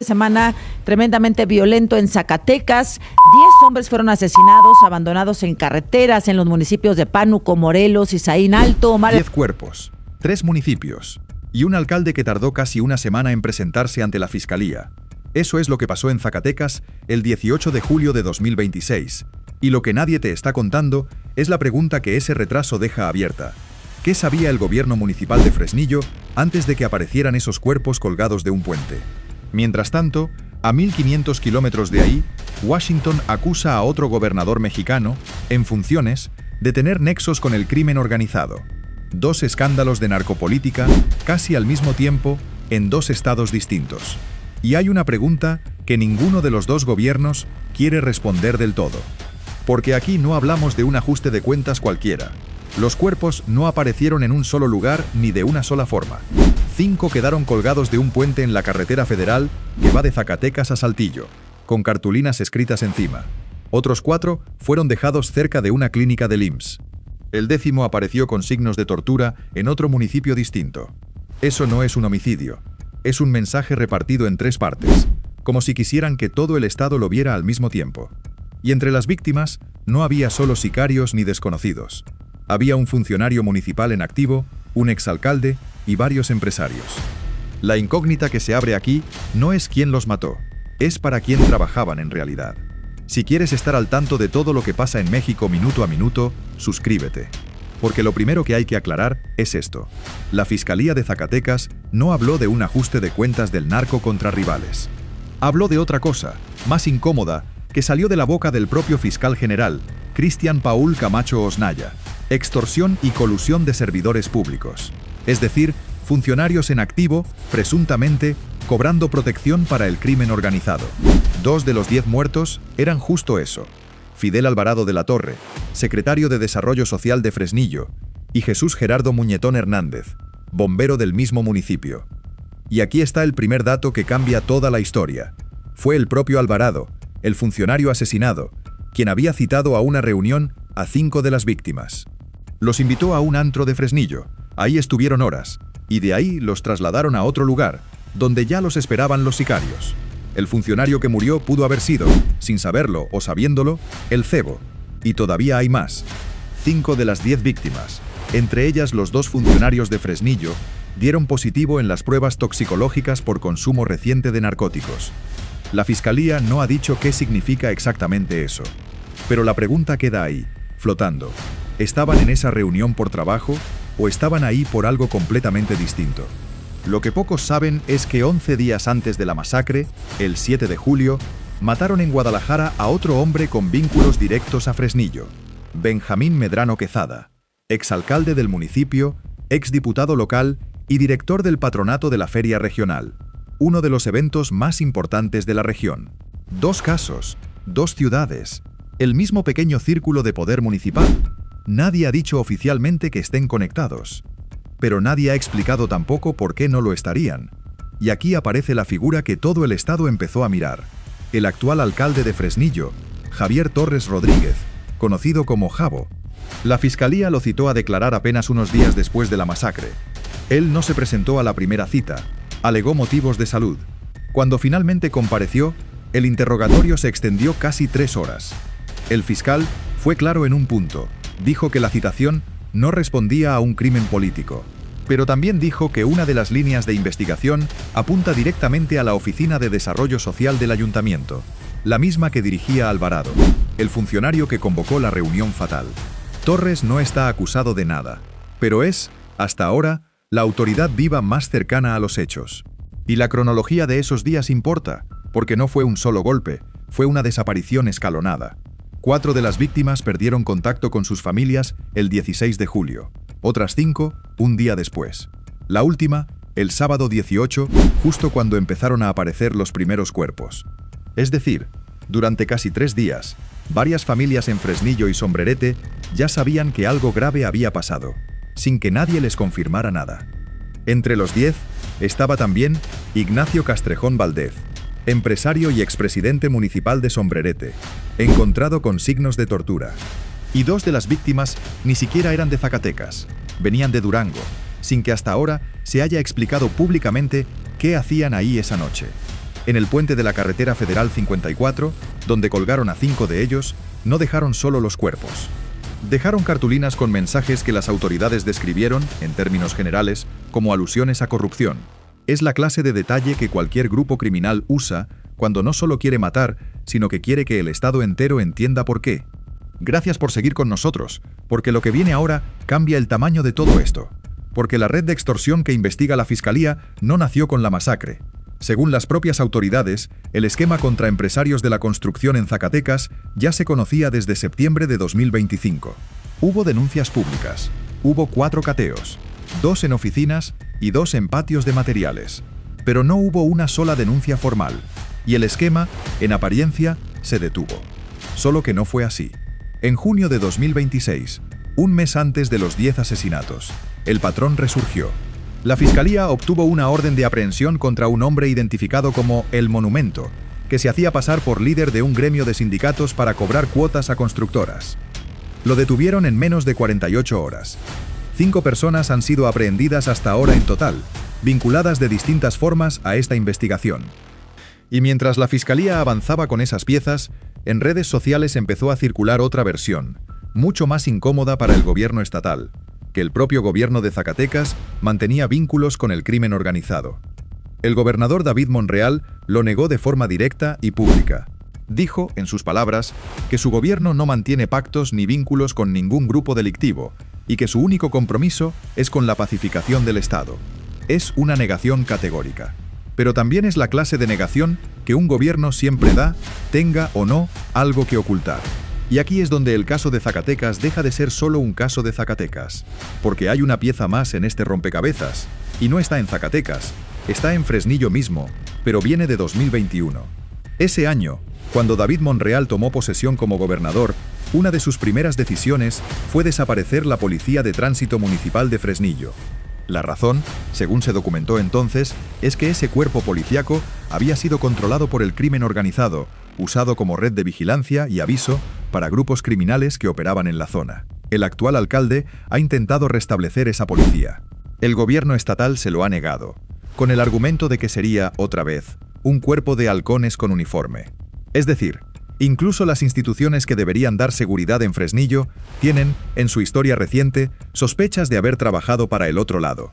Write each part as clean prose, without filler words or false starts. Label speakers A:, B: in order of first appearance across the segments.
A: Semana tremendamente violento en Zacatecas. 10 hombres fueron asesinados, abandonados en carreteras en los municipios de Pánuco, Morelos, Izaín Alto.
B: 10 cuerpos, 3 municipios y un alcalde que tardó casi una semana en presentarse ante la fiscalía. Eso es lo que pasó en Zacatecas el 18 de julio de 2026. Y lo que nadie te está contando es la pregunta que ese retraso deja abierta. ¿Qué sabía el gobierno municipal de Fresnillo antes de que aparecieran esos cuerpos colgados de un puente? Mientras tanto, a 1.500 kilómetros de ahí, Washington acusa a otro gobernador mexicano, en funciones, de tener nexos con el crimen organizado. 2 escándalos de narcopolítica, casi al mismo tiempo, en 2 estados distintos. Y hay una pregunta que ninguno de los 2 gobiernos quiere responder del todo. Porque aquí no hablamos de un ajuste de cuentas cualquiera. Los cuerpos no aparecieron en un solo lugar ni de una sola forma. 5 quedaron colgados de un puente en la carretera federal que va de Zacatecas a Saltillo, con cartulinas escritas encima. Otros 4 fueron dejados cerca de una clínica del IMSS. El 10º apareció con signos de tortura en otro municipio distinto. Eso no es un homicidio, es un mensaje repartido en 3 partes, como si quisieran que todo el estado lo viera al mismo tiempo. Y entre las víctimas no había solo sicarios ni desconocidos. Había un funcionario municipal en activo, un exalcalde y varios empresarios. La incógnita que se abre aquí no es quién los mató, es para quién trabajaban en realidad. Si quieres estar al tanto de todo lo que pasa en México minuto a minuto, suscríbete. Porque lo primero que hay que aclarar es esto. La Fiscalía de Zacatecas no habló de un ajuste de cuentas del narco contra rivales. Habló de otra cosa, más incómoda, que salió de la boca del propio fiscal general, Cristian Paul Camacho Osnaya. Extorsión y colusión de servidores públicos. Es decir, funcionarios en activo, presuntamente, cobrando protección para el crimen organizado. 2 de los 10 muertos eran justo eso. Fidel Alvarado de la Torre, secretario de Desarrollo Social de Fresnillo, y Jesús Gerardo Muñetón Hernández, bombero del mismo municipio. Y aquí está el primer dato que cambia toda la historia. Fue el propio Alvarado, el funcionario asesinado, quien había citado a una reunión a 5 de las víctimas. Los invitó a un antro de Fresnillo, ahí estuvieron horas, y de ahí los trasladaron a otro lugar, donde ya los esperaban los sicarios. El funcionario que murió pudo haber sido, sin saberlo o sabiéndolo, el cebo. Y todavía hay más. 5 de las 10 víctimas, entre ellas los 2 funcionarios de Fresnillo, dieron positivo en las pruebas toxicológicas por consumo reciente de narcóticos. La Fiscalía no ha dicho qué significa exactamente eso. Pero la pregunta queda ahí, flotando. ¿Estaban en esa reunión por trabajo o estaban ahí por algo completamente distinto? Lo que pocos saben es que 11 días antes de la masacre, el 7 de julio, mataron en Guadalajara a otro hombre con vínculos directos a Fresnillo, Benjamín Medrano Quezada, exalcalde del municipio, exdiputado local y director del patronato de la Feria Regional, uno de los eventos más importantes de la región. 2 casos, 2 ciudades, el mismo pequeño círculo de poder municipal. Nadie ha dicho oficialmente que estén conectados, pero nadie ha explicado tampoco por qué no lo estarían. Y aquí aparece la figura que todo el estado empezó a mirar, el actual alcalde de Fresnillo, Javier Torres Rodríguez, conocido como Jabo. La Fiscalía lo citó a declarar apenas unos días después de la masacre. Él no se presentó a la primera cita, alegó motivos de salud. Cuando finalmente compareció, el interrogatorio se extendió casi 3 horas. El fiscal fue claro en un punto. Dijo que la citación no respondía a un crimen político, pero también dijo que una de las líneas de investigación apunta directamente a la Oficina de Desarrollo Social del Ayuntamiento, la misma que dirigía Alvarado, el funcionario que convocó la reunión fatal. Torres no está acusado de nada, pero es, hasta ahora, la autoridad viva más cercana a los hechos. Y la cronología de esos días importa, porque no fue un solo golpe, fue una desaparición escalonada. 4 de las víctimas perdieron contacto con sus familias el 16 de julio, otras 5 un día después. La última, el sábado 18, justo cuando empezaron a aparecer los primeros cuerpos. Es decir, durante casi 3 días, varias familias en Fresnillo y Sombrerete ya sabían que algo grave había pasado, sin que nadie les confirmara nada. Entre los 10 estaba también Ignacio Castrejón Valdez, empresario y expresidente municipal de Sombrerete, encontrado con signos de tortura. Y 2 de las víctimas ni siquiera eran de Zacatecas, venían de Durango, sin que hasta ahora se haya explicado públicamente qué hacían ahí esa noche. En el puente de la carretera federal 54, donde colgaron a 5 de ellos, no dejaron solo los cuerpos. Dejaron cartulinas con mensajes que las autoridades describieron, en términos generales, como alusiones a corrupción. Es la clase de detalle que cualquier grupo criminal usa cuando no solo quiere matar, sino que quiere que el Estado entero entienda por qué. Gracias por seguir con nosotros, porque lo que viene ahora cambia el tamaño de todo esto. Porque la red de extorsión que investiga la Fiscalía no nació con la masacre. Según las propias autoridades, el esquema contra empresarios de la construcción en Zacatecas ya se conocía desde septiembre de 2025. Hubo denuncias públicas, hubo 4 cateos, 2 en oficinas y 2 en patios de materiales. Pero no hubo una sola denuncia formal, y el esquema, en apariencia, se detuvo. Solo que no fue así. En junio de 2026, un mes antes de los 10 asesinatos, el patrón resurgió. La Fiscalía obtuvo una orden de aprehensión contra un hombre identificado como El Monumento, que se hacía pasar por líder de un gremio de sindicatos para cobrar cuotas a constructoras. Lo detuvieron en menos de 48 horas. 5 personas han sido aprehendidas hasta ahora en total, vinculadas de distintas formas a esta investigación. Y mientras la Fiscalía avanzaba con esas piezas, en redes sociales empezó a circular otra versión, mucho más incómoda para el gobierno estatal, que el propio gobierno de Zacatecas mantenía vínculos con el crimen organizado. El gobernador David Monreal lo negó de forma directa y pública. Dijo, en sus palabras, que su gobierno no mantiene pactos ni vínculos con ningún grupo delictivo y que su único compromiso es con la pacificación del Estado. Es una negación categórica. Pero también es la clase de negación que un gobierno siempre da, tenga o no algo que ocultar. Y aquí es donde el caso de Zacatecas deja de ser solo un caso de Zacatecas, porque hay una pieza más en este rompecabezas, y no está en Zacatecas, está en Fresnillo mismo, pero viene de 2021. Ese año, cuando David Monreal tomó posesión como gobernador, una de sus primeras decisiones fue desaparecer la Policía de Tránsito Municipal de Fresnillo. La razón, según se documentó entonces, es que ese cuerpo policíaco había sido controlado por el crimen organizado, usado como red de vigilancia y aviso para grupos criminales que operaban en la zona. El actual alcalde ha intentado restablecer esa policía. El gobierno estatal se lo ha negado, con el argumento de que sería, otra vez, un cuerpo de halcones con uniforme. Es decir, incluso las instituciones que deberían dar seguridad en Fresnillo tienen, en su historia reciente, sospechas de haber trabajado para el otro lado.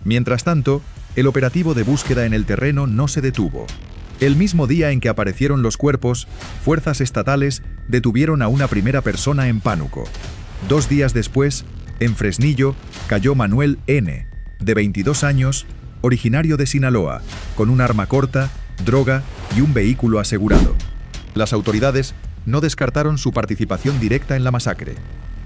B: Mientras tanto, el operativo de búsqueda en el terreno no se detuvo. El mismo día en que aparecieron los cuerpos, fuerzas estatales detuvieron a una primera persona en Pánuco. 2 días después, en Fresnillo, cayó Manuel N., de 22 años, originario de Sinaloa, con un arma corta, droga y un vehículo asegurado. Las autoridades no descartaron su participación directa en la masacre,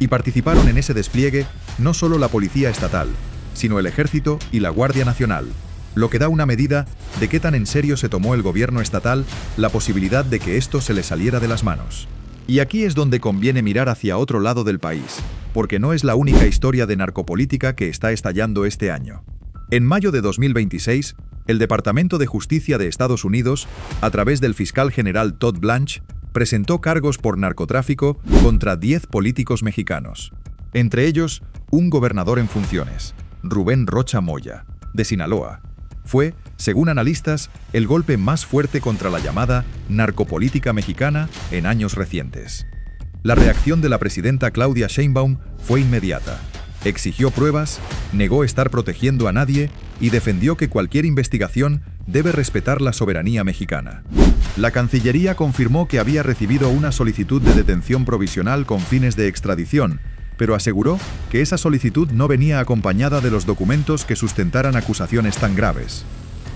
B: y participaron en ese despliegue no solo la Policía Estatal, sino el Ejército y la Guardia Nacional, lo que da una medida de qué tan en serio se tomó el gobierno estatal la posibilidad de que esto se le saliera de las manos. Y aquí es donde conviene mirar hacia otro lado del país, porque no es la única historia de narcopolítica que está estallando este año. En mayo de 2026, el Departamento de Justicia de Estados Unidos, a través del fiscal general Todd Blanche, presentó cargos por narcotráfico contra 10 políticos mexicanos. Entre ellos, un gobernador en funciones, Rubén Rocha Moya, de Sinaloa. Fue, según analistas, el golpe más fuerte contra la llamada narcopolítica mexicana en años recientes. La reacción de la presidenta Claudia Sheinbaum fue inmediata. Exigió pruebas, negó estar protegiendo a nadie y defendió que cualquier investigación debe respetar la soberanía mexicana. La Cancillería confirmó que había recibido una solicitud de detención provisional con fines de extradición, pero aseguró que esa solicitud no venía acompañada de los documentos que sustentaran acusaciones tan graves.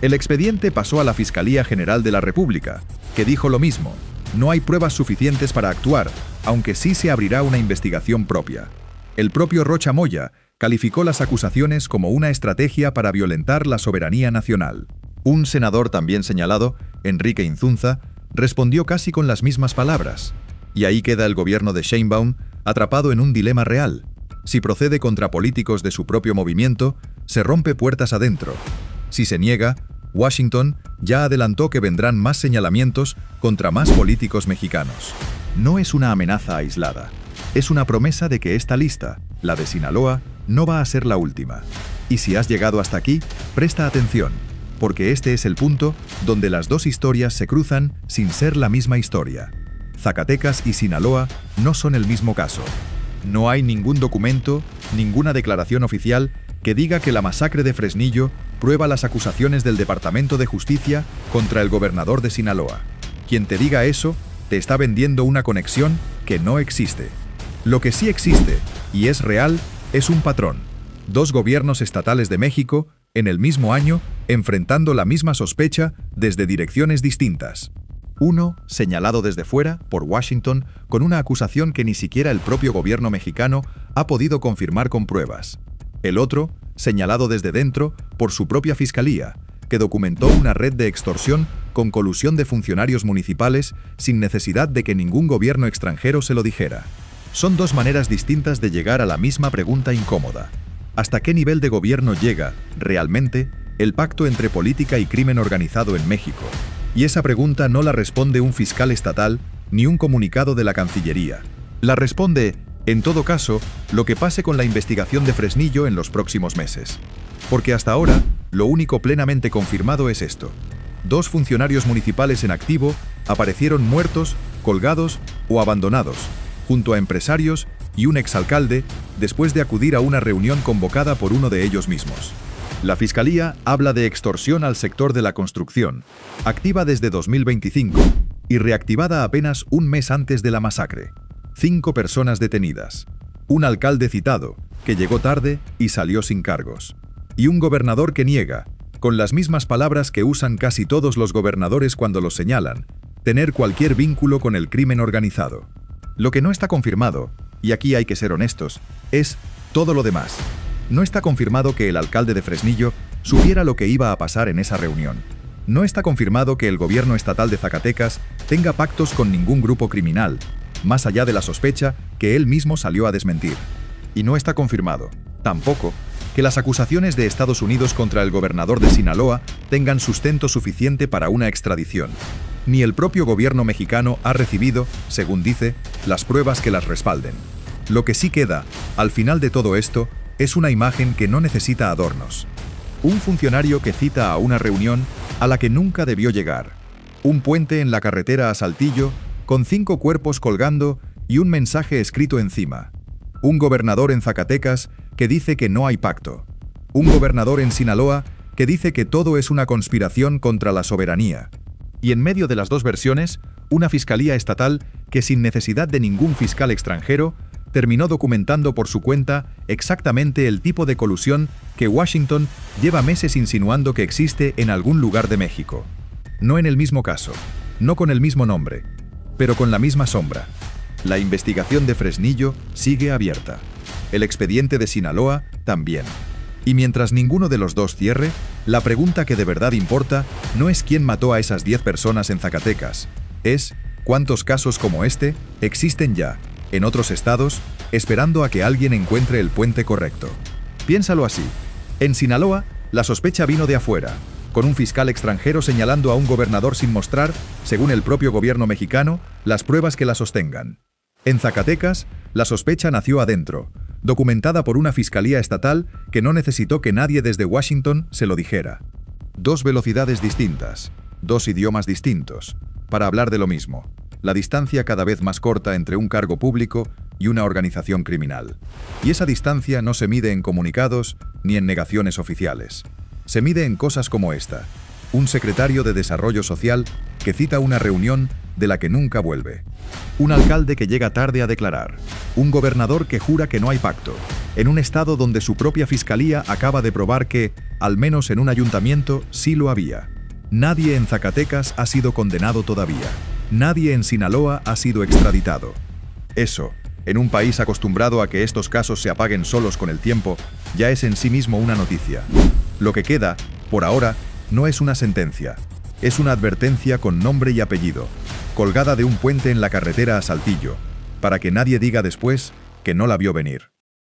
B: El expediente pasó a la Fiscalía General de la República, que dijo lo mismo: no hay pruebas suficientes para actuar, aunque sí se abrirá una investigación propia. El propio Rocha Moya calificó las acusaciones como una estrategia para violentar la soberanía nacional. Un senador también señalado, Enrique Inzunza, respondió casi con las mismas palabras. Y ahí queda el gobierno de Sheinbaum atrapado en un dilema real. Si procede contra políticos de su propio movimiento, se rompe puertas adentro. Si se niega, Washington ya adelantó que vendrán más señalamientos contra más políticos mexicanos. No es una amenaza aislada. Es una promesa de que esta lista, la de Sinaloa, no va a ser la última. Y si has llegado hasta aquí, presta atención, porque este es el punto donde las dos historias se cruzan sin ser la misma historia. Zacatecas y Sinaloa no son el mismo caso. No hay ningún documento, ninguna declaración oficial que diga que la masacre de Fresnillo prueba las acusaciones del Departamento de Justicia contra el gobernador de Sinaloa. Quien te diga eso, te está vendiendo una conexión que no existe. Lo que sí existe, y es real, es un patrón. Dos gobiernos estatales de México, en el mismo año, enfrentando la misma sospecha desde direcciones distintas. Uno, señalado desde fuera, por Washington, con una acusación que ni siquiera el propio gobierno mexicano ha podido confirmar con pruebas. El otro, señalado desde dentro, por su propia fiscalía, que documentó una red de extorsión con colusión de funcionarios municipales sin necesidad de que ningún gobierno extranjero se lo dijera. Son dos maneras distintas de llegar a la misma pregunta incómoda. ¿Hasta qué nivel de gobierno llega, realmente, el pacto entre política y crimen organizado en México? Y esa pregunta no la responde un fiscal estatal ni un comunicado de la Cancillería. La responde, en todo caso, lo que pase con la investigación de Fresnillo en los próximos meses. Porque hasta ahora, lo único plenamente confirmado es esto. Dos funcionarios municipales en activo aparecieron muertos, colgados o abandonados, junto a empresarios y un exalcalde, después de acudir a una reunión convocada por uno de ellos mismos. La Fiscalía habla de extorsión al sector de la construcción, activa desde 2025 y reactivada apenas un mes antes de la masacre. 5 personas detenidas. Un alcalde citado, que llegó tarde y salió sin cargos. Y un gobernador que niega, con las mismas palabras que usan casi todos los gobernadores cuando los señalan, tener cualquier vínculo con el crimen organizado. Lo que no está confirmado, y aquí hay que ser honestos, es todo lo demás. No está confirmado que el alcalde de Fresnillo supiera lo que iba a pasar en esa reunión. No está confirmado que el gobierno estatal de Zacatecas tenga pactos con ningún grupo criminal, más allá de la sospecha que él mismo salió a desmentir. Y no está confirmado, tampoco, que las acusaciones de Estados Unidos contra el gobernador de Sinaloa tengan sustento suficiente para una extradición. Ni el propio gobierno mexicano ha recibido, según dice, las pruebas que las respalden. Lo que sí queda, al final de todo esto, es una imagen que no necesita adornos. Un funcionario que cita a una reunión a la que nunca debió llegar. Un puente en la carretera a Saltillo, con 5 cuerpos colgando y un mensaje escrito encima. Un gobernador en Zacatecas que dice que no hay pacto. Un gobernador en Sinaloa que dice que todo es una conspiración contra la soberanía. Y en medio de las dos versiones, una fiscalía estatal que sin necesidad de ningún fiscal extranjero, terminó documentando por su cuenta exactamente el tipo de colusión que Washington lleva meses insinuando que existe en algún lugar de México. No en el mismo caso, no con el mismo nombre, pero con la misma sombra. La investigación de Fresnillo sigue abierta. El expediente de Sinaloa también. Y mientras ninguno de los dos cierre, la pregunta que de verdad importa no es quién mató a esas 10 personas en Zacatecas, es cuántos casos como este existen ya, en otros estados, esperando a que alguien encuentre el puente correcto. Piénsalo así. En Sinaloa, la sospecha vino de afuera, con un fiscal extranjero señalando a un gobernador sin mostrar, según el propio gobierno mexicano, las pruebas que la sostengan. En Zacatecas, la sospecha nació adentro, documentada por una fiscalía estatal que no necesitó que nadie desde Washington se lo dijera. 2 velocidades distintas, 2 idiomas distintos, para hablar de lo mismo. La distancia cada vez más corta entre un cargo público y una organización criminal. Y esa distancia no se mide en comunicados ni en negaciones oficiales. Se mide en cosas como esta. Un secretario de Desarrollo Social que cita una reunión de la que nunca vuelve. Un alcalde que llega tarde a declarar. Un gobernador que jura que no hay pacto, en un estado donde su propia fiscalía acaba de probar que, al menos en un ayuntamiento, sí lo había. Nadie en Zacatecas ha sido condenado todavía. Nadie en Sinaloa ha sido extraditado. Eso, en un país acostumbrado a que estos casos se apaguen solos con el tiempo, ya es en sí mismo una noticia. Lo que queda, por ahora, no es una sentencia. Es una advertencia con nombre y apellido, colgada de un puente en la carretera a Saltillo, para que nadie diga después que no la vio venir.